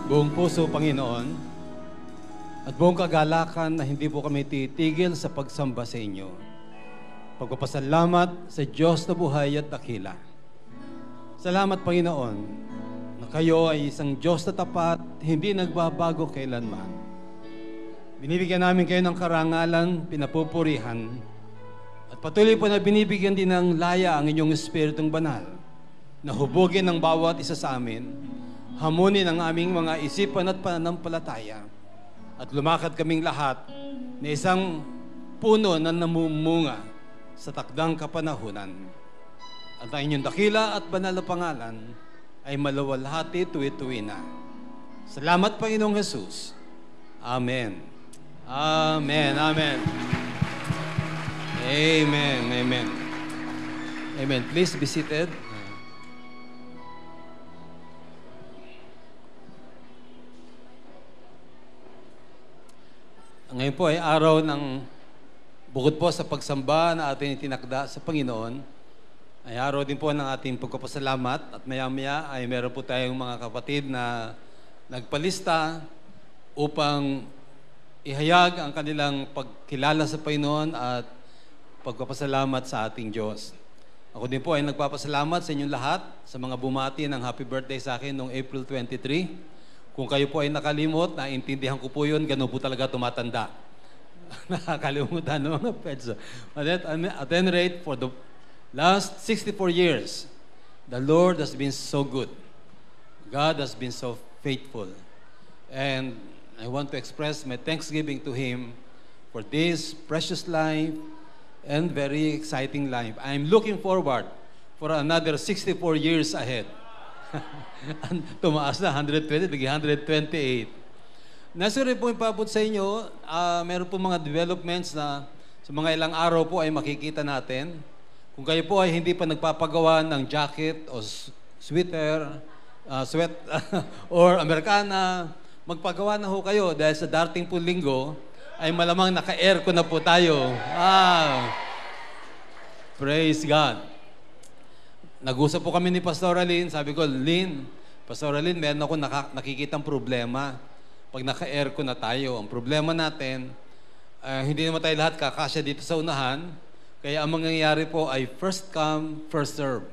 Buong puso, Panginoon, at buong kagalakan na hindi po kami titigil sa pagsamba sa inyo. Pagpapasalamat sa Diyos na buhay at dakila. Salamat, Panginoon, na kayo ay isang Diyos na tapat, hindi nagbabago kailanman. Binibigyan namin kayo ng karangalan, pinapupurihan, at patuloy po na binibigyan din ng laya ang inyong Espiritong Banal na hubugin ng bawat isa sa amin, hamunin ang aming mga isipan at pananampalataya, at lumakad kaming lahat na isang puno na namumunga sa takdang kapanahunan. At ang inyong dakila at banal na pangalan ay malawalhati tuwi-tuwi na. Salamat, Panginoong Jesus. Amen. Amen. Amen. Amen. Amen. Amen. Please be seated. Ngayon po ay araw ng bukod po sa pagsamba na ating itinakda sa Panginoon, ay araw din po ng ating pagpapasalamat at maya-maya ay meron po tayong mga kapatid na nagpalista upang ihayag ang kanilang pagkilala sa Panginoon at pagpapasalamat sa ating Diyos. Ako din po ay nagpapasalamat sa inyong lahat sa mga bumati ng happy birthday sa akin noong April 23. Kung kayo po ay nakalimot, naintindihan ko po yun, ganun po talaga tumatanda. Nakakalimutan ng mga pets. At any rate, for the last 64 years, the Lord has been so good. God has been so faithful. And I want to express my thanksgiving to Him for this precious life and very exciting life. I'm looking forward for another 64 years ahead. Tumaas na, 120, bigay 128. Nasuri po ipabot sa inyo, meron po mga developments na sa mga ilang araw po ay makikita natin. Kung kayo po ay hindi pa nagpapagawa ng jacket o sweater, sweat or Americana, magpagawa na ho kayo dahil sa darating po linggo ay malamang naka-aircon na po tayo. Praise God. Nag-usap po kami ni Pastor Lynn. Sabi ko, Lynn, Pastor Lynn, meron ako nakikitang problema pag naka-aircon na tayo. Ang problema natin, hindi naman tayo lahat kakasya dito sa unahan. Kaya ang mangyayari po ay first come, first serve.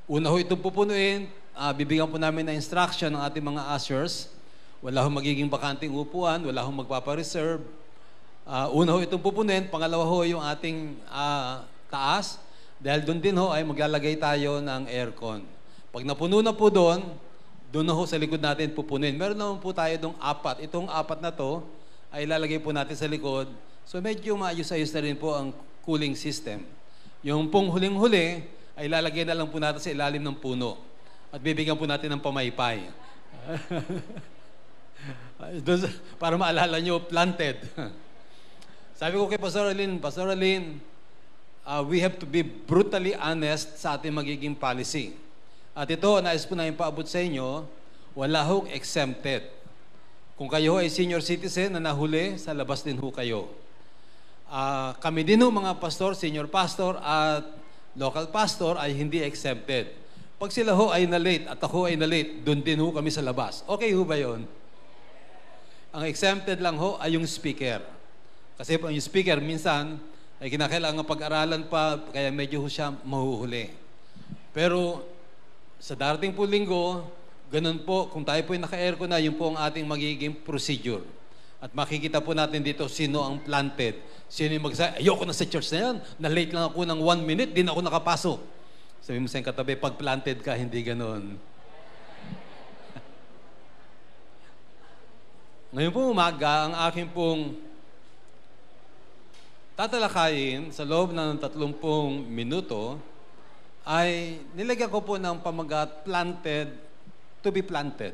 Una ho itong pupunuin, bibigyan po namin ng instruction ng ating mga ushers. Wala ho magiging bakanting upuan, wala ho magpapareserve. Una ho itong pupunuin, pangalawa ho yung ating taas. Dahil doon din ho ay maglalagay tayo ng aircon. Pag napuno na po doon na ho sa likod natin pupunin. Meron naman po tayo doong 4. Itong 4 na to ay ilalagay po natin sa likod. So medyo maayos-ayos na rin po ang cooling system. Yung pong huling-huli ay ilalagay na lang po natin sa ilalim ng puno. At bibigyan po natin ng pamaypay. Para maalala nyo, planted. Sabi ko kay Pastor Lynn, we have to be brutally honest sa ating magiging policy. At ito, nais po namin paabot sa inyo, wala hong exempted. Kung kayo ay senior citizen na nahuli, sa labas din ho kayo. Kami din ho mga pastor, senior pastor at local pastor ay hindi exempted. Pag sila ho ay na-late at ako ay na-late, doon din ho kami sa labas. Okay ho ba yun? Ang exempted lang ho ay yung speaker. Kasi yung speaker minsan, ay kinakailangan pag-aralan pa, kaya medyo siya mahuhuli. Pero sa darating po linggo, ganun po, kung tayo po ay naka-aircon na, yun po ang ating magiging procedure. At makikita po natin dito sino ang planted. Sino yung magsabi, ayoko na sa church na yan, na-late lang ako ng 1 minute, di na ako nakapasok. Sabi mo sa katabi, pag planted ka, hindi ganun. Ngayon po umaga, ang aking pong tatalakayin sa loob ng 30 minuto ay nilagyan ko po ng pamagat planted to be planted.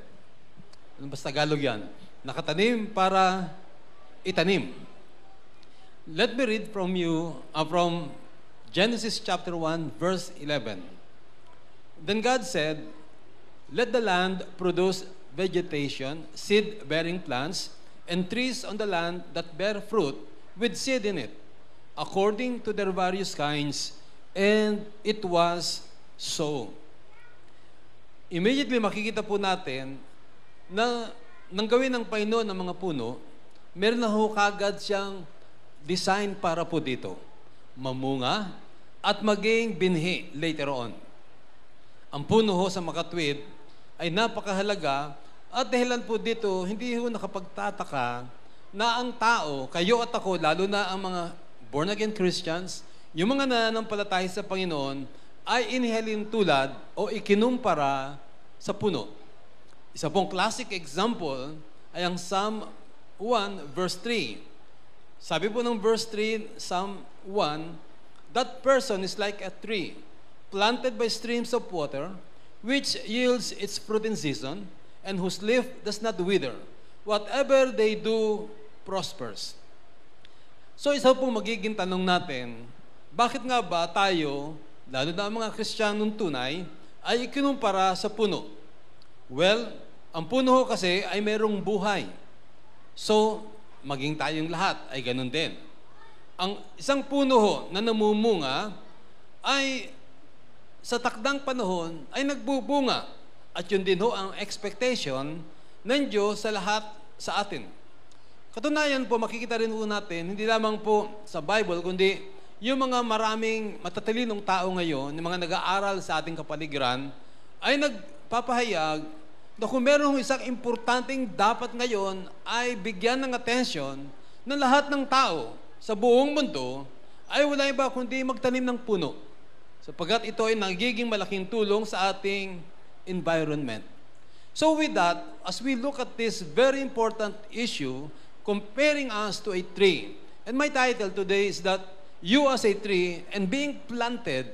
Basta Tagalog yan. Nakatanim para itanim. Let me read from you from Genesis chapter 1 verse 11. Then God said, "Let the land produce vegetation, seed-bearing plants, and trees on the land that bear fruit with seed in it, according to their various kinds, and it was so." Immediately makikita po natin na nang gawin ng Panginoon ng mga puno, meron na ho kagad siyang design para po dito. Mamunga at maging binhi later on. Ang puno ho sa makatwid ay napakahalaga at dahilan po dito, hindi ho nakapagtataka na ang tao, kayo at ako, lalo na ang mga born-again Christians, yung mga nananampalataya sa Panginoon, ay inihalin tulad o ikinumpara sa puno. Isa pong classic example ay ang Psalm 1 verse 3. Sabi po ng verse 3, Psalm 1, that person is like a tree, planted by streams of water, which yields its fruit in season, and whose leaf does not wither. Whatever they do prospers. So isa po magiging tanong natin, bakit nga ba tayo, lalo na ang mga Kristiyanong tunay, ay ikinumpara sa puno? Well, ang puno kasi ay merong buhay. So, maging tayong lahat ay ganun din. Ang isang puno na namumunga ay sa takdang panahon ay nagbubunga. At yun din ang expectation ng Diyos sa lahat sa atin. Katunayan po, makikita rin po natin, hindi lamang po sa Bible, kundi yung mga maraming matatalinong tao ngayon, yung mga nag-aaral sa ating kapaligiran, ay nagpapahayag na kung merong isang importanteng dapat ngayon ay bigyan ng atensyon ng lahat ng tao sa buong mundo, ay wala iba kundi magtanim ng puno. Sapagkat ito ay nagiging malaking tulong sa ating environment. So with that, as we look at this very important issue, comparing us to a tree, and my title today is that you as a tree and being planted,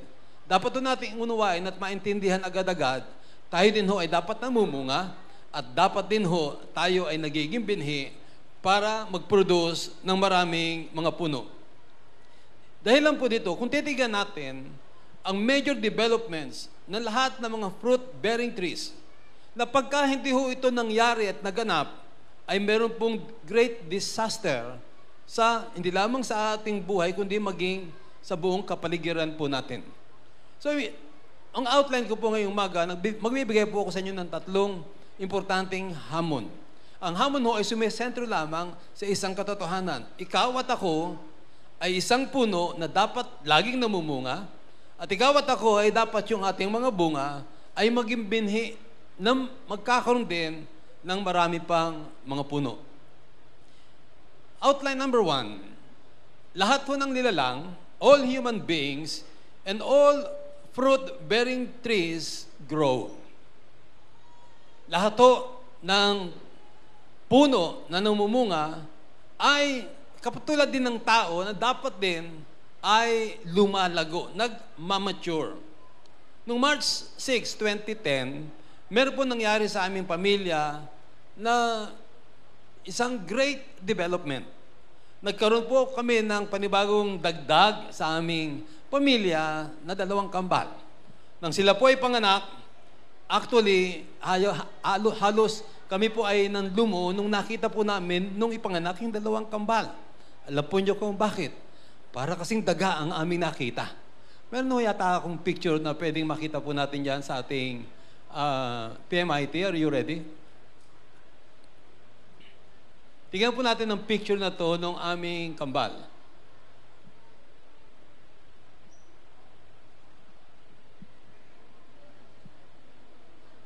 dapat ito natin unawain at maintindihan agad-agad, tayo din ho ay dapat namumunga at dapat din ho tayo ay nagiging binhi para mag-produce ng maraming mga puno. Dahil lang po dito, kung titigan natin ang major developments ng lahat ng mga fruit-bearing trees, na pagka hindi ho ito nangyari at naganap, ay meron pong great disaster sa hindi lamang sa ating buhay, kundi maging sa buong kapaligiran po natin. So, ang outline ko po ngayong umaga, magbibigay po ako sa inyo ng tatlong importanteng hamon. Ang hamon ho ay sumisentro lamang sa isang katotohanan. Ikaw at ako ay isang puno na dapat laging namumunga, at ikaw at ako ay dapat yung ating mga bunga ay maging binhi na magkakaroon din ng marami pang mga puno. Outline number 1, lahat po ng nilalang, all human beings, and all fruit-bearing trees grow. Lahat po ng puno na namumunga ay kapatulad din ng tao na dapat din ay lumalago, nagmamature. Noong March 6, 2010, meron po nangyari sa aming pamilya na isang great development. Nagkaroon po kami ng panibagong dagdag sa aming pamilya na 2 kambal. Nang sila po ay panganak, actually, halos kami po ay nanlumo nung nakita po namin nung ipanganak yung 2 kambal. Alam po niyo kung bakit? Para kasing daga ang aming nakita. Meron no yata akong picture na pwedeng makita po natin dyan sa ating PMIT. Are you ready? Tingnan po natin ang picture na to ng aming kambal.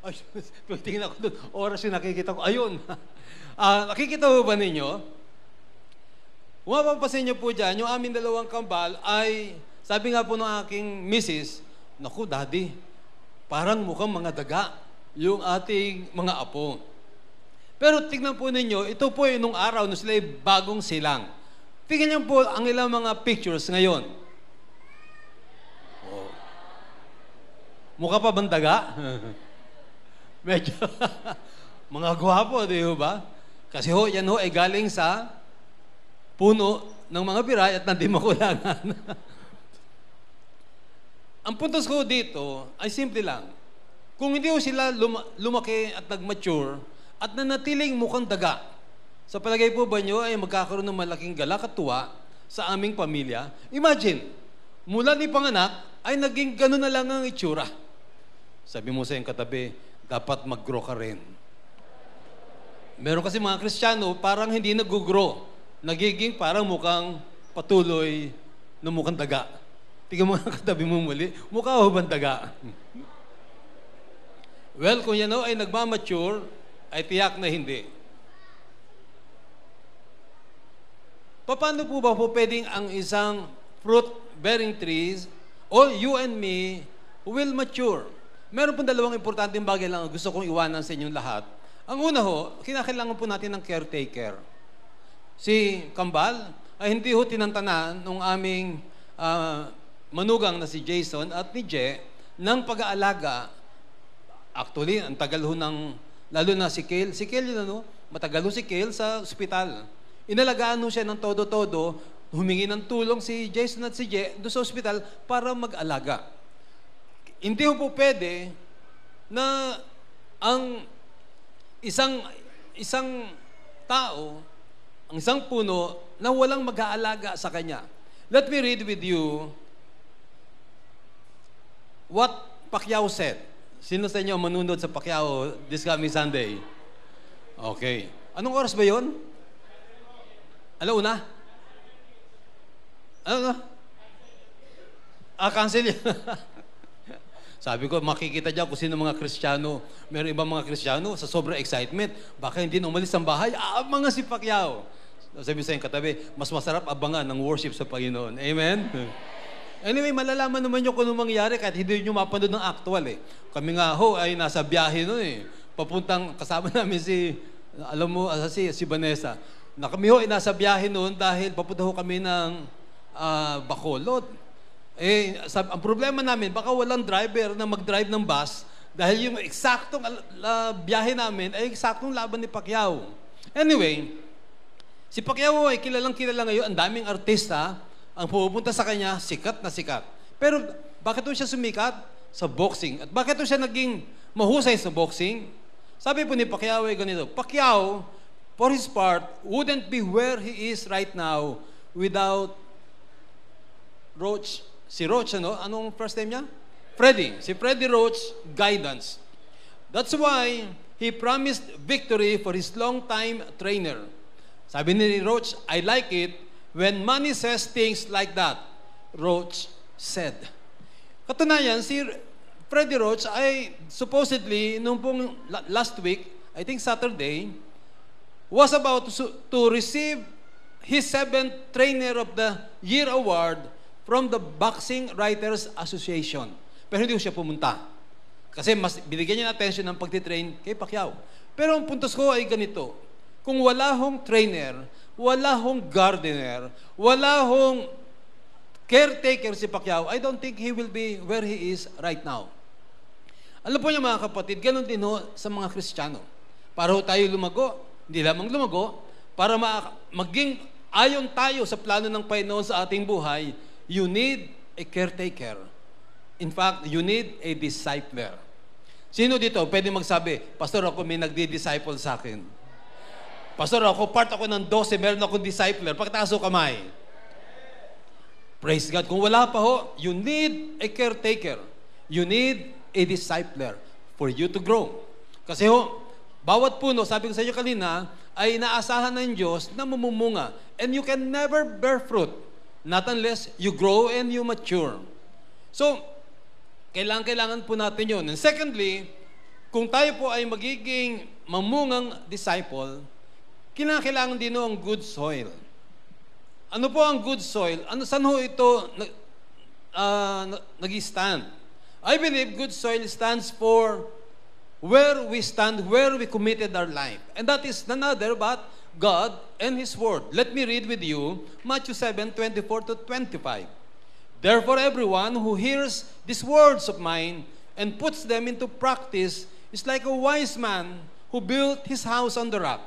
Ay, tingnan ako doon. Oras yung nakikita ko. Ayun. Nakikita mo ba ninyo? Kung mapapasin niyo po dyan, yung aming 2 kambal ay, sabi nga po ng aking misis, naku, daddy, parang mukhang mga daga yung ating mga apo. Pero tignan po ninyo, ito po yung nung araw na sila bagong silang. Tingnan niyo po ang ilang mga pictures ngayon. Oh. Mukha pa bang daga? Medyo mga gwapo, di ba? Kasi ho, yan ho ay galing sa puno ng mga biray at nandi makulangan. Ang puntos ko dito ay simple lang. Kung hindi ho sila lumaki at nag-mature at nanatiling mukhang daga, sa palagay po ba nyo ay magkakaroon ng malaking galak at tuwa sa aming pamilya? Imagine, mula ni panganak ay naging gano'n na lang ang itsura. Sabi mo sa iyong katabi, dapat mag-grow ka rin. Meron kasi mga Kristiyano, parang hindi nag-grow. Nagiging parang mukhang patuloy na mukhang daga. Tingnan mo nga katabi mo muli, mukha o bang daga? Well, kung yan ay nagmamature, ay tiyak na hindi. Paano po ba po pwedeng ang isang fruit-bearing trees, all you and me, will mature? Meron pong dalawang importanteng bagay lang ang gusto kong iwanan sa inyong lahat. Ang una ho, kinakailangan po natin ng caretaker. Si Kambal ay hindi ho tinantanan nung aming manugang na si Jason at ni Je ng pag-aalaga. Actually, ang tagal ho ng, lalo na si Kale. Si Kale yun ano, matagal ho si Kale sa ospital. Inalagaan ho siya ng todo-todo, humingi ng tulong si Jason at si Je doon sa ospital para mag-alaga. Hindi ho po pwede na ang isang tao, ang isang puno na walang mag-aalaga sa kanya. Let me read with you what Pacquiao said. Sino sa inyo manunod sa Pacquiao this coming Sunday? Okay. Anong oras ba yon? Alauna? Ano? Cancel yan. Sabi ko, makikita dyan kung sino mga Kristiyano. Meron ibang mga Kristiyano sa sobrang excitement. Baka hindi na umalis ang bahay. Mga si Pacquiao. Sabi sa yung katabi, mas masarap abangan ng worship sa Panginoon. Amen? Anyway, malalaman naman nyo kung anong mangyari kahit hindi nyo mapanood ng actual eh. Kami nga ho ay nasa biyahe nun eh. Papuntang, kasama namin alam mo, si Vanessa. Na kami ho ay nasa biyahe nun dahil papunta ho kami ng Bacolod. Ang problema namin, baka walang driver na mag-drive ng bus dahil yung eksaktong biyahe namin ay eksaktong laban ni Pacquiao. Anyway, si Pacquiao ay kilalang-kilala ngayon. Ang daming artista ang pupunta sa kanya, sikat na sikat. Pero bakit siya sumikat? Sa boxing. At bakit siya naging mahusay sa boxing? Sabi po ni Pacquiao ay ganito, Pacquiao, for his part, wouldn't be where he is right now without Roach. Si Roach, anong first name niya? Freddie. Si Freddie Roach, guidance. That's why he promised victory for his long-time trainer. Sabi ni Roach, I like it when money says things like that. Roach said. Katunayan, si Freddie Roach ay supposedly, nung pong last week, I think Saturday, was about to receive his 7th Trainer of the Year award from the Boxing Writers Association. Pero hindi ko siya pumunta. Kasi mas binigyan niya ng attention ng pagtitrain kay Pacquiao. Pero ang puntos ko ay ganito. Kung wala hong trainer, wala hong gardener, wala hong caretaker si Pacquiao, I don't think he will be where he is right now. Alam po niyo mga kapatid, ganun din ho sa mga Kristiyano. Para ho tayo lumago, hindi lamang lumago, para maging ayon tayo sa plano ng Panginoon sa ating buhay, you need a caretaker. In fact, you need a discipler. Sino dito pwede magsabi, Pastor, ako may nagdi-disciple sa akin. Pastor, part ako ng 12, meron akong discipler. Pagtaas o kamay. Praise God. Kung wala pa ho, you need a caretaker. You need a discipler for you to grow. Kasi ho, bawat puno, sabi ko sa inyo kanina, ay inaasahan ng Diyos na mamumunga. And you can never bear fruit. Not unless you grow and you mature. So, kailangan po natin yun. And secondly, kung tayo po ay magiging mamungang disciple, kailangan din ang good soil. Ano po ang good soil? Saan ho ito nag-stand? I believe good soil stands for where we stand, where we committed our life. And that is none other but God and His Word. Let me read with you Matthew 7:24-25. Therefore, everyone who hears these words of mine and puts them into practice is like a wise man who built his house on the rock.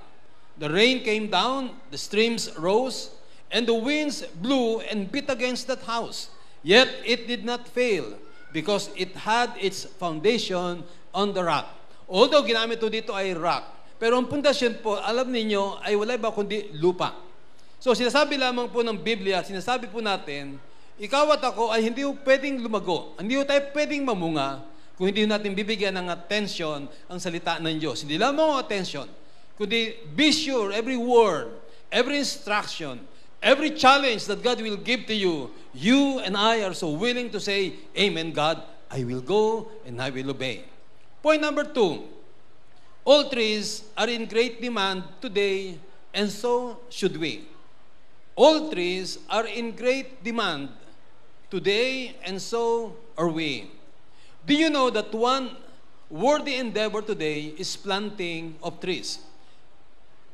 The rain came down, the streams rose, and the winds blew and beat against that house. Yet it did not fail because it had its foundation on the rock. Although ginamit ito dito ay rock, pero ang pundasyon po, alam ninyo, ay wala ba kundi lupa. So sinasabi lamang po ng Biblia, sinasabi po natin, ikaw at ako ay hindi po pwedeng lumago. Hindi po tayo pwedeng mamunga kung hindi natin bibigyan ng atensyon ang salita ng Diyos. Hindi lamang atensyon, kundi be sure every word, every instruction, every challenge that God will give to you, you and I are so willing to say, Amen, God, I will go and I will obey. Point number 2, all trees are in great demand today, and so should we. All trees are in great demand today, and so are we. Do you know that one worthy endeavor today is planting of trees?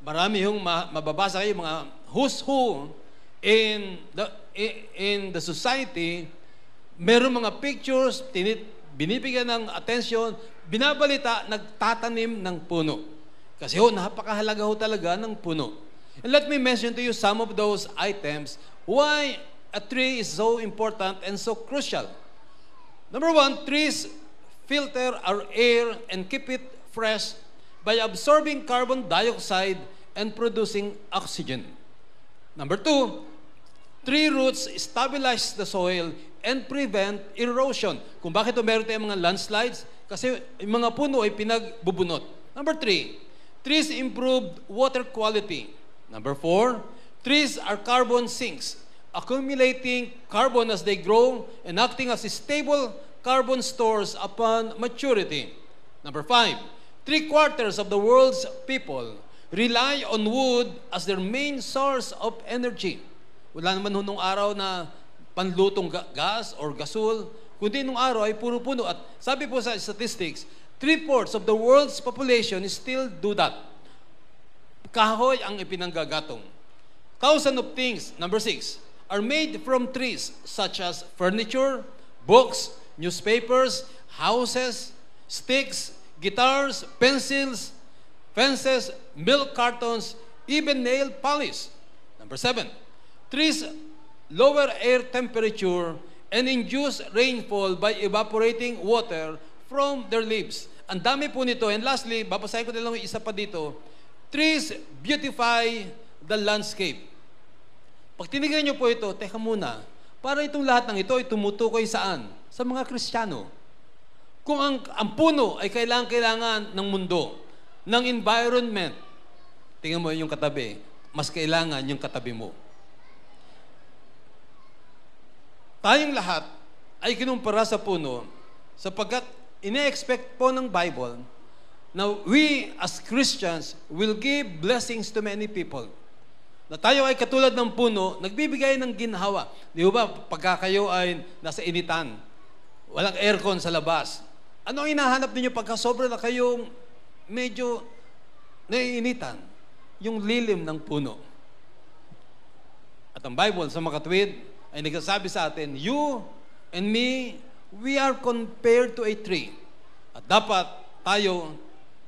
Marami yung mababasa kayo, mga who's who in the society, meron mga pictures, binibigyan ng attention, binabalita, nagtatanim ng puno. Kasi napakahalaga talaga ng puno. And let me mention to you some of those items why a tree is so important and so crucial. Number 1, trees filter our air and keep it fresh by absorbing carbon dioxide and producing oxygen. Number 2, tree roots stabilize the soil and prevent erosion. Kung bakit meron tayong mga landslides? Kasi yung mga puno ay pinagbubunot. Number 3, trees improve water quality. Number 4, trees are carbon sinks, accumulating carbon as they grow and acting as stable carbon stores upon maturity. Number 5, 3/4 of the world's people rely on wood as their main source of energy. Wala naman nung araw na panlutong gas or gasol, kundi nung araw ay puro puno. At sabi po sa statistics, 3/4 of the world's population still do that. Kahoy ang ipinanggagatong. Thousands of things, number 6, are made from trees such as furniture, books, newspapers, houses, sticks, guitars, pencils, fences, milk cartons, even nail polish. Number 7, trees lower air temperature and induce rainfall by evaporating water from their leaves. Ang dami po nito. And lastly, babasahin ko na lang yung isa pa dito. Trees beautify the landscape. Pag tinignan nyo po ito, teka muna, para itong lahat ng ito ay tumutukoy saan? Sa mga Kristiyano. Kung ang puno ay kailangan ng mundo, ng environment, tingnan mo yung katabi, mas kailangan yung katabi mo. Tayong lahat ay kinumpara sa puno sapagkat ine-expect po ng Bible na we as Christians will give blessings to many people. Na tayo ay katulad ng puno, nagbibigay ng ginhawa. Di ba, pagka kayo ay nasa initan, walang aircon sa labas, ano ang hinahanap ninyo pagka sobra na kayong medyo naiinitan? Yung lilim ng puno. At ang Bible sa makatwid ay nagsasabi sa atin, you and me, we are compared to a tree. At dapat tayo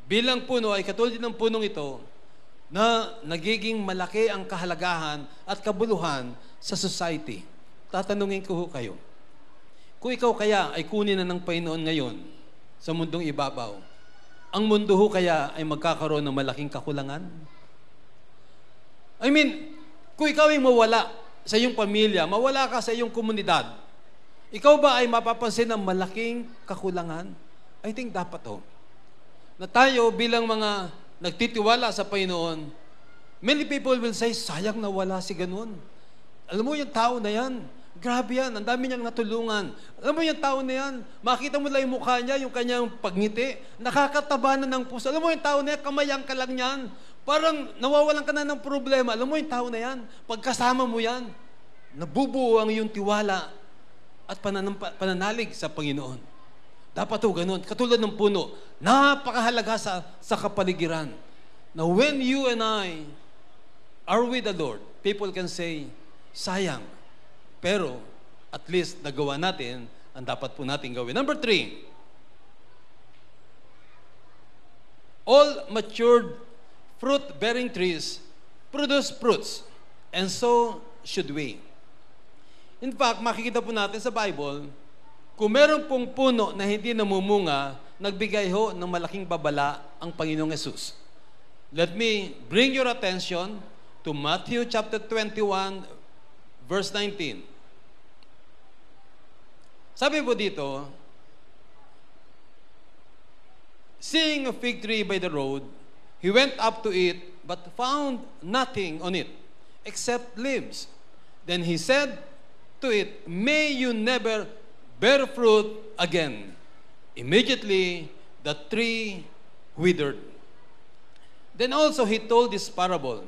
bilang puno ay katulad din ng punong ito na nagiging malaki ang kahalagahan at kabuluhan sa society. Tatanungin ko kayo, kung ikaw kaya ay kunin na ng Panginoon ngayon sa mundong ibabaw, ang mundo ho kaya ay magkakaroon ng malaking kakulangan? I mean, kung ikaw ay mawala sa iyong pamilya, mawala ka sa iyong komunidad, ikaw ba ay mapapansin ng malaking kakulangan? I think dapat ho. Na tayo bilang mga nagtitiwala sa Panginoon, many people will say, sayang na wala si ganun. Alam mo yung tao na yan, grabe yan, ang dami niyang natulungan. Alam mo yung tao na yan, makita mo lang yung mukha niya, yung kanyang pagngiti, nakakataba na ng puso. Alam mo yung tao na yan, kamayang ka lang yan. Parang nawawalan ka na ng problema. Alam mo yung tao na yan, pagkasama mo yan, nabubuo ang iyong tiwala at pananalig sa Panginoon. Dapat ho ganun. Katulad ng puno, napakahalaga sa kapaligiran. Now, when you and I are with the Lord, people can say, sayang. Pero, at least, nagawa natin ang dapat po natin gawin. Number 3, all matured fruit-bearing trees produce fruits, and so should we. In fact, makikita po natin sa Bible, kung meron pong puno na hindi namumunga, nagbigay ho ng malaking babala ang Panginoong Yesus. Let me bring your attention to Matthew chapter 21, verse 19. Sabi po dito, seeing a fig tree by the road, He went up to it, but found nothing on it, except leaves. Then he said to it, "May you never bear fruit again." Immediately, the tree withered. Then also he told this parable.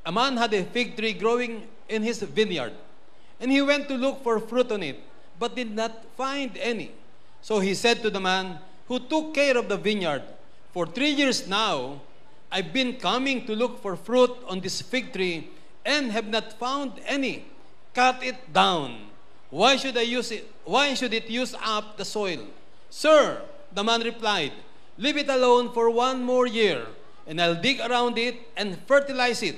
A man had a fig tree growing in his vineyard, and he went to look for fruit on it, but did not find any. So he said to the man who took care of the vineyard, "For 3 years now, I've been coming to look for fruit on this fig tree, and have not found any. Cut it down. Why should it use up the soil?" "Sir," the man replied, "leave it alone for 1 more year, and I'll dig around it and fertilize it.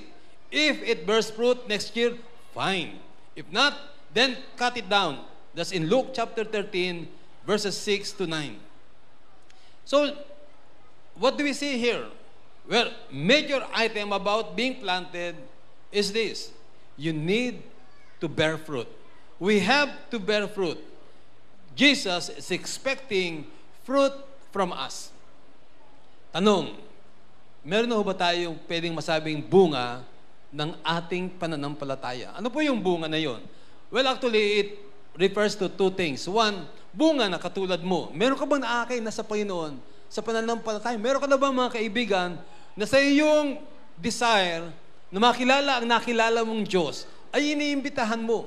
If it bears fruit next year, fine. If not, then cut it down." That's in Luke chapter 13, verses 6 to 9. So, what do we see here? Well, major item about being planted is this: you need to bear fruit. We have to bear fruit. Jesus is expecting fruit from us. Tanong, meron na ba tayong pwedeng masabing bunga ng ating pananampalataya? Ano po yung bunga na yon? Well, actually, it refers to 2 things. 1, bunga na katulad mo. Meron ka bang naakay na sa Panginoon sa pananampalataya? Meron ka na ba mga kaibigan na sa iyong desire na makilala ang nakilala mong Diyos ay iniimbitahan mo?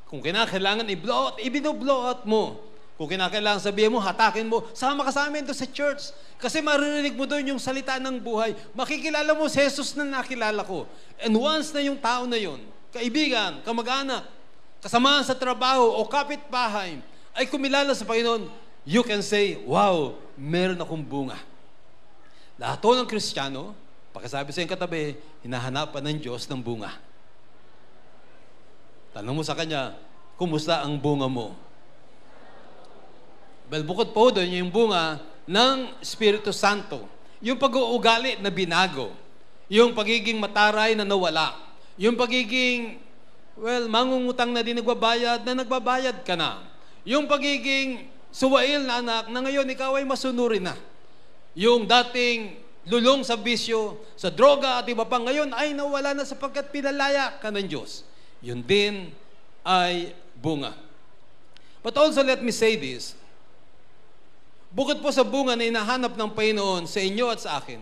Kung kinakailangan i-blow out, ibino-blow out mo. Kung kinakailangan sabihin mo, hatakin mo, sama ka sa amin doon sa church. Kasi maririnig mo doon yung salita ng buhay. Makikilala mo si Jesus na nakilala ko. And once na yung tao na yun, kaibigan, kamag-anak, kasamahan sa trabaho o kapitbahay, ay kumilala sa Panginoon, you can say, "Wow, meron akong bunga." Lahat ng Kristiyano, pakisabi sa iyong katabi, hinahanapan ng Diyos ng bunga. Tanong mo sa Kanya, kumusta ang bunga mo? Well, bukod po doon, yung bunga ng Espiritu Santo. Yung pag-uugali na binago. Yung pagiging mataray na nawala. Yung pagiging, mangungutang na din nagbabayad ka na. Yung pagiging suwail na anak, na ngayon ikaw ay masunurin na. Yung dating lulong sa bisyo, sa droga at iba pa, ngayon ay nawala na sapagkat pinalaya ka ng Diyos. Yun din ay bunga. But also let me say this, bukod po sa bunga na hinahanap ng Panginoon sa inyo at sa akin,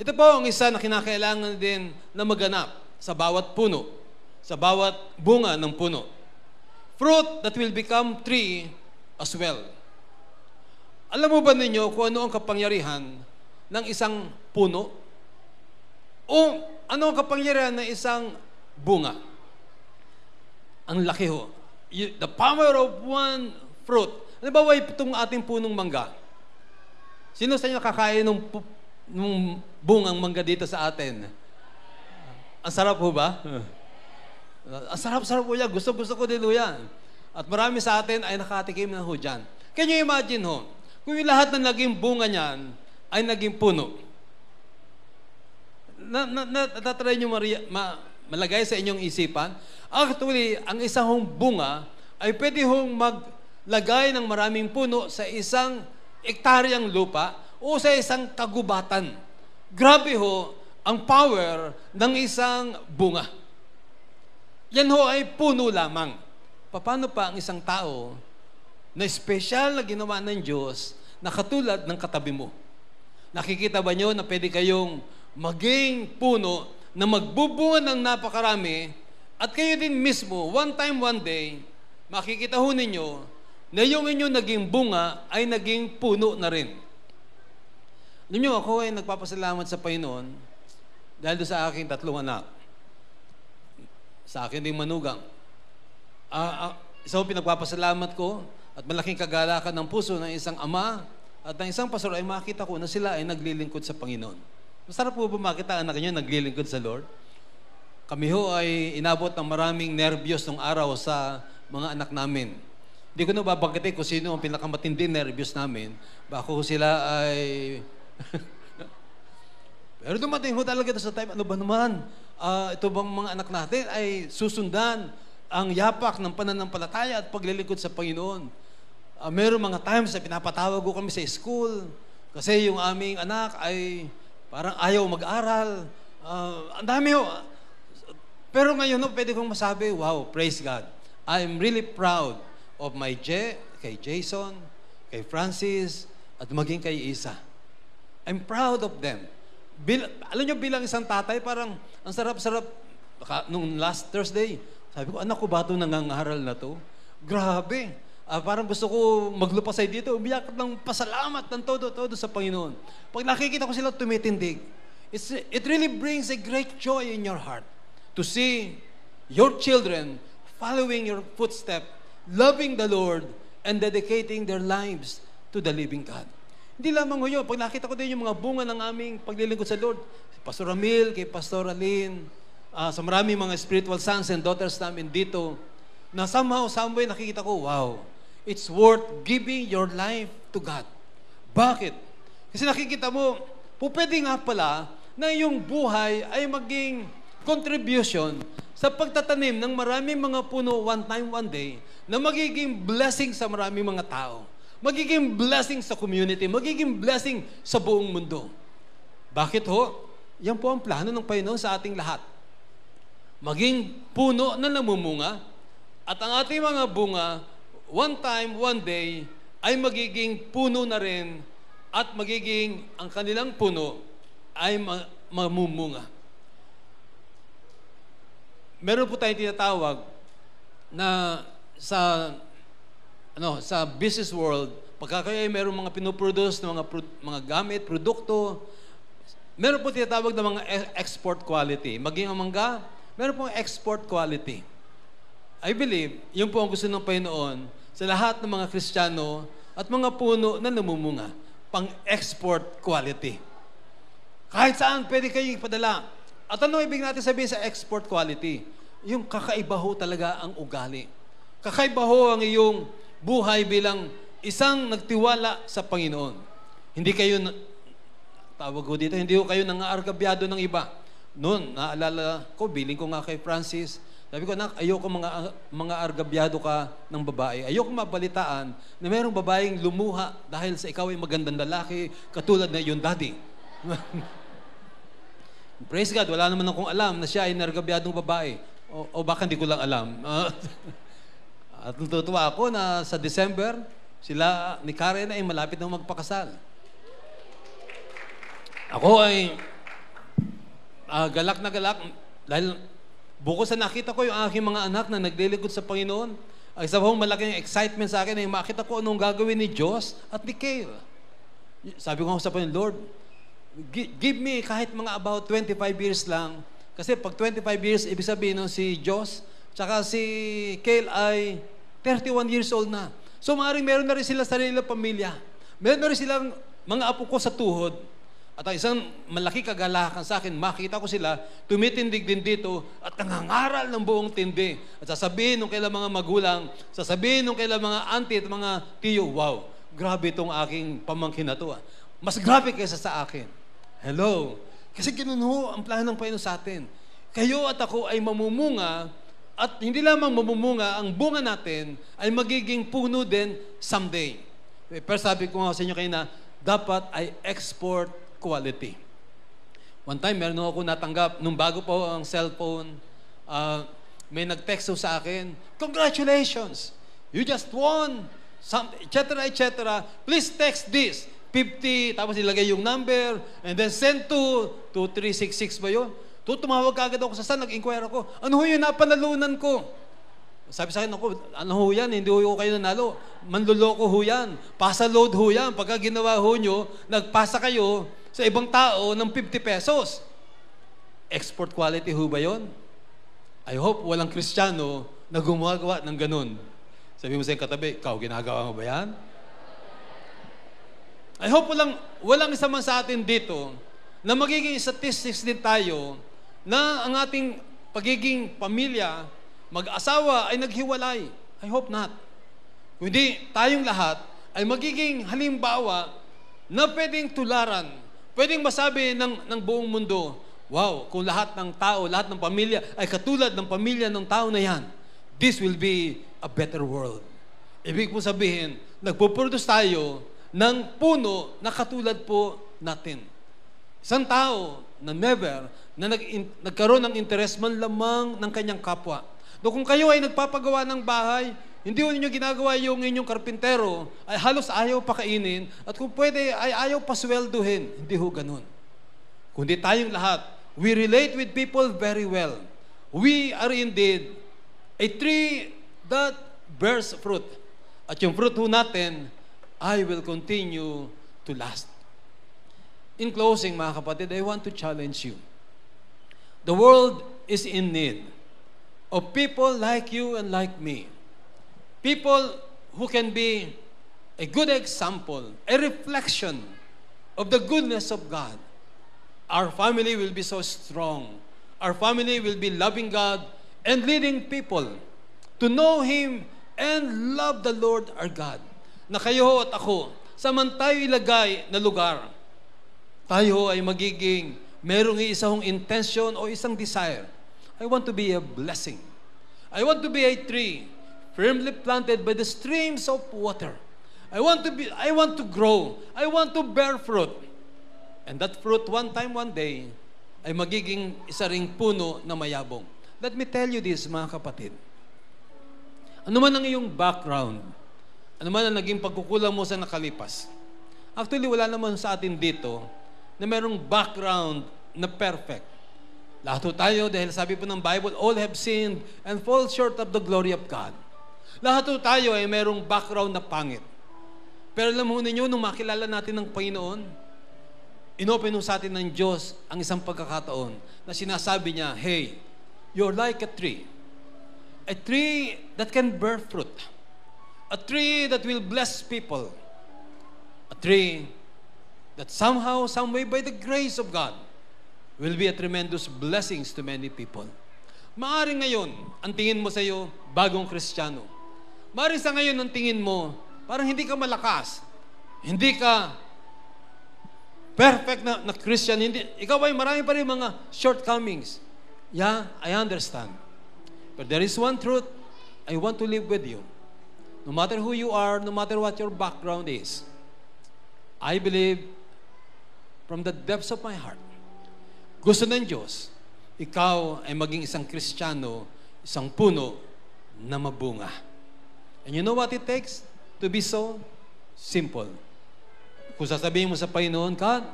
ito po ang isa na kinakailangan din na maganap sa bawat puno, sa bawat bunga ng puno. Fruit that will become tree as well. Alam mo ba ninyo kung ano ang kapangyarihan ng isang puno? O ano ang kapangyarihan ng isang bunga? Ang laki ho. The power of one fruit. Ano ba itong ating punong mangga? Sino sa inyo kakain ng bungang mangga dito sa atin? Ang sarap ho ba? Ang sarap-sarap po yan. Gusto ko din ho yan. At marami sa atin ay nakatikim na ho dyan. Can you imagine ho? Kung yung lahat na naging bunga niyan ay naging puno. Natatry nyo malagay sa inyong isipan? Actually, ang isang hong bunga ay pwede hong maglagay ng maraming puno sa isang ektaryang lupa o sa isang kagubatan. Grabe ho ang power ng isang bunga. Yan ho ay puno lamang. Paano pa ang isang tao na espesyal na ginawa ng Diyos na katulad ng katabi mo? Nakikita ba nyo na pwede kayong maging puno na magbubunga ng napakarami at kayo din mismo, one time, one day, makikita ho ninyo na yung inyong naging bunga ay naging puno na rin. Alam nyo, ako ay nagpapasalamat sa Panginoon dahil doon sa aking 3 anak. Sa akin ding manugang. Isa ho pinagpapasalamat ko at malaking kagalakan ng puso ng isang ama at ng isang pastor ay makita ko na sila ay naglilingkod sa Panginoon. Masarap po ba makita ang anak niyo naglilingkod sa Lord? Kami ho ay inabot ng maraming nervyos nung araw sa mga anak namin. Hindi ko na babanggitin kung sino ang pinakamatindi nervyos namin. Bako sila ay... Pero dumating ho talaga sa time, ano ba naman? Ito bang mga anak natin ay susundan ang yapak ng pananampalataya at paglilingkod sa Panginoon. Meron mga times na pinapatawag ko kami sa school kasi yung aming anak ay Parang ayaw mag-aral. Ang dami ho. Pero ngayon, no, pwede kong masabi, wow, praise God. I'm really proud of my kay Jason, kay Francis, at maging kay Isa. I'm proud of them. Alam nyo, bilang isang tatay, parang ang sarap-sarap. Nung last Thursday, sabi ko, anak ko ba ito nangangaral na to? Grabe. Parang gusto ko maglupasay dito, umiyak ng pasalamat ng todo sa Panginoon. Pag nakikita ko sila tumitindig, it really brings a great joy in your heart to see your children following your footsteps, loving the Lord, and dedicating their lives to the living God. Hindi lamang yun. Pag nakita ko din yung mga bunga ng aming paglilingkod sa Lord, si Pastor Ramil, kay Pastor Aline, sa maraming mga spiritual sons and daughters namin dito, na somehow, someway nakikita ko, wow, it's worth giving your life to God. Bakit? Kasi nakikita mo, pwede nga pala na yung buhay ay maging contribution sa pagtatanim ng maraming mga puno one time, one day, na magiging blessing sa maraming mga tao. Magiging blessing sa community. Magiging blessing sa buong mundo. Bakit ho? Yan po ang plano ng Panginoon sa ating lahat. Maging puno na namumunga at ang ating mga bunga, one time, one day, ay magiging puno na rin at magiging ang kanilang puno ay mamumunga. Meron po tayong tinatawag na sa business world, pagka kayo ay meron mga pinoproduce na mga gamit, produkto, meron po tinatawag na mga export quality. Maging ang mangga, meron pong export quality. I believe, yun po ang gusto ng Panginoon sa lahat ng mga Kristiyano at mga puno na namumunga, pang-export quality. Kahit saan, pwede kayong ipadala. At ano ibig natin sabihin sa export quality? Yung kakaiba ho talaga ang ugali. Kakaiba ho ang iyong buhay bilang isang nagtiwala sa Panginoon. Hindi kayo, tawag ko dito, hindi ho kayo nangaargabyado ng iba. Noon, naalala ko, biling ko nga kay Francis, sabi ko, anak, ayoko mga argabyado ka ng babae. Ayoko mabalitaan na mayroong babaeng lumuha dahil sa ikaw ay magandang lalaki, katulad na iyong daddy. Praise God, wala naman akong alam na siya ay nargabyadong babae. O baka hindi ko lang alam. At natutuwa ako na sa December, sila ni Karen ay malapit na magpakasal. Ako ay galak na galak dahil bukod sa nakita ko yung aking mga anak na naglilingkod sa Panginoon, ang isa pong malaking excitement sa akin ay makita ko anong gagawin ni Diyos at ni Kale. Sabi ko sa Panginoon, Lord, give me kahit mga about 25 years lang. Kasi pag 25 years, ibig sabihin no, si Diyos, tsaka si Kale ay 31 years old na. So maaaring meron na rin sila sarilang pamilya. Meron na rin silang mga apo ko sa tuhod. At ang isang malaki kagalakan sa akin, makita ko sila, tumitindig din dito at nangangaral ng buong tindi. At sasabihin nung kailang mga magulang, sasabihin nung kailang mga auntie at mga tiyo, wow, grabe itong aking pamangkin na to. Mas grabe kaysa sa akin. Hello. Kasi ganun ho ang plano ng Panginoon sa atin. Kayo at ako ay mamumunga at hindi lamang mamumunga, ang bunga natin ay magiging puno din someday. Pero sabi ko nga sa inyo kayo na dapat ay export quality. One time, meron ako natanggap, nung bago po ang cellphone, may nag-text sa akin, congratulations! You just won! Etc. etc. Please text this. 50, tapos ilagay yung number, and then send to 2366 ba yun? Tumawag ka agad ako sa saan, nag-inquire ako, ano ho yun, napanalunan ko? Sabi sa akin, ano ho yan, hindi ho kayo nanalo. Manluloko ho yan. Pasa load ho yan. Pagka ginawa ho nyo, nagpasa kayo sa ibang tao ng 50 pesos. Export quality ho ba yun? I hope walang Kristiyano na gumagawa ng ganun. Sabi mo sa katabi, ikaw, ginagawa mo ba yan? I hope walang isa man sa atin dito na magiging statistics din tayo na ang ating pagiging pamilya, mag-asawa ay naghiwalay. I hope not. Kundi tayong lahat ay magiging halimbawa na pwedeng tularan, pwedeng masabi ng buong mundo, wow, kung lahat ng tao, lahat ng pamilya ay katulad ng pamilya ng tao na yan, this will be a better world. Ibig po sabihin, nagpo-produce tayo ng puno na katulad po natin. Isang tao na never, na nagkaroon ng interes man lamang ng kanyang kapwa. No, kung kayo ay nagpapagawa ng bahay, hindi ho ninyo ginagawa yung inyong karpintero, ay halos ayaw pakainin, at kung pwede, ay ayaw pasweldohin. Hindi ho ganun. Kundi tayong lahat, we relate with people very well. We are indeed a tree that bears fruit. At yung fruit ho natin, I will continue to last. In closing, mga kapatid, I want to challenge you. The world is in need of people like you and like me. People who can be a good example, a reflection of the goodness of God. Our family will be so strong. Our family will be loving God and leading people to know Him and love the Lord our God. Na kayo at ako, saman tayo ilagay na lugar, tayo ay magiging merong isang intention o isang desire. I want to be a blessing. I want to be a tree firmly planted by the streams of water. I want to grow. I want to bear fruit. And that fruit one day ay magiging isa ring puno na mayabong. Let me tell you this, mga kapatid. Ano man ang iyong background, ano man ang naging pagkukulang mo sa nakalipas. Actually, wala naman sa atin dito na merong background na perfect. Lahat tayo, dahil sabi po ng Bible, all have sinned and fall short of the glory of God. Lahat tayo ay merong background na pangit. Pero alam mo ninyo, nung makilala natin ng Panginoon, inopen sa atin ng Diyos ang isang pagkakataon na sinasabi niya, hey, you're like a tree. A tree that can bear fruit. A tree that will bless people. A tree that somehow, some way, by the grace of God, will be a tremendous blessings to many people. Maaring ngayon, ang tingin mo sa iyo, bagong Kristiyano. Maaring sa ngayon, ang tingin mo, parang hindi ka malakas. Hindi ka perfect na Christian. Ikaw ay marami pa rin mga shortcomings. Yeah, I understand. But there is one truth, I want to live with you. No matter who you are, no matter what your background is, I believe from the depths of my heart, gusto ng Diyos, ikaw ay maging isang Kristiyano, isang puno na mabunga. And you know what it takes to be so? Simple. Kung sasabihin mo sa Panginoon, God,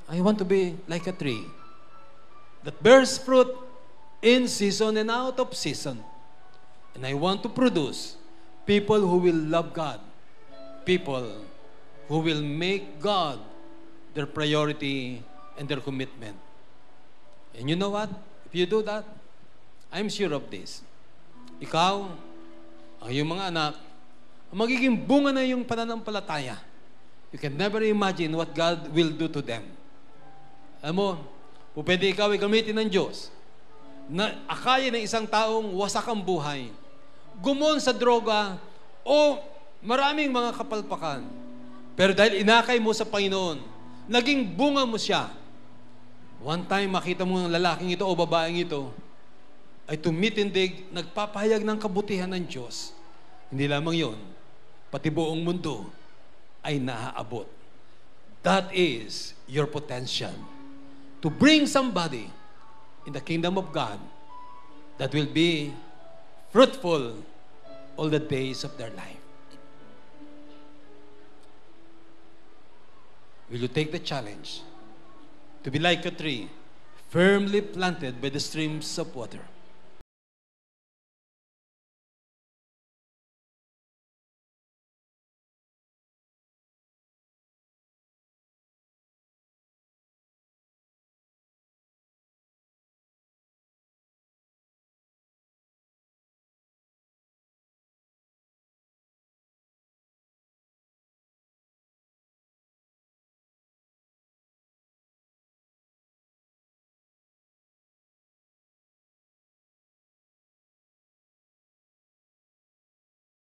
I want to be like a tree that bears fruit in season and out of season. And I want to produce people who will love God. People who will make God their priority and their commitment. And you know what? If you do that, I'm sure of this. Ikaw, ang iyong mga anak, ang magiging bunga na yung pananampalataya. You can never imagine what God will do to them. Alam mo, kung pwede ikaw ay gamitin ng Diyos na akaya ng isang taong wasak ang buhay, gumon sa droga o maraming mga kapalpakan. Pero dahil inakay mo sa Panginoon, naging bunga mo siya. One time, makita mo ng lalaking ito o babaeng ito, ay tumitindig, nagpapahayag ng kabutihan ng Diyos. Hindi lamang yon, pati buong mundo ay naaabot. That is your potential to bring somebody in the kingdom of God that will be fruitful all the days of their life. Will you take the challenge to be like a tree firmly planted by the streams of water?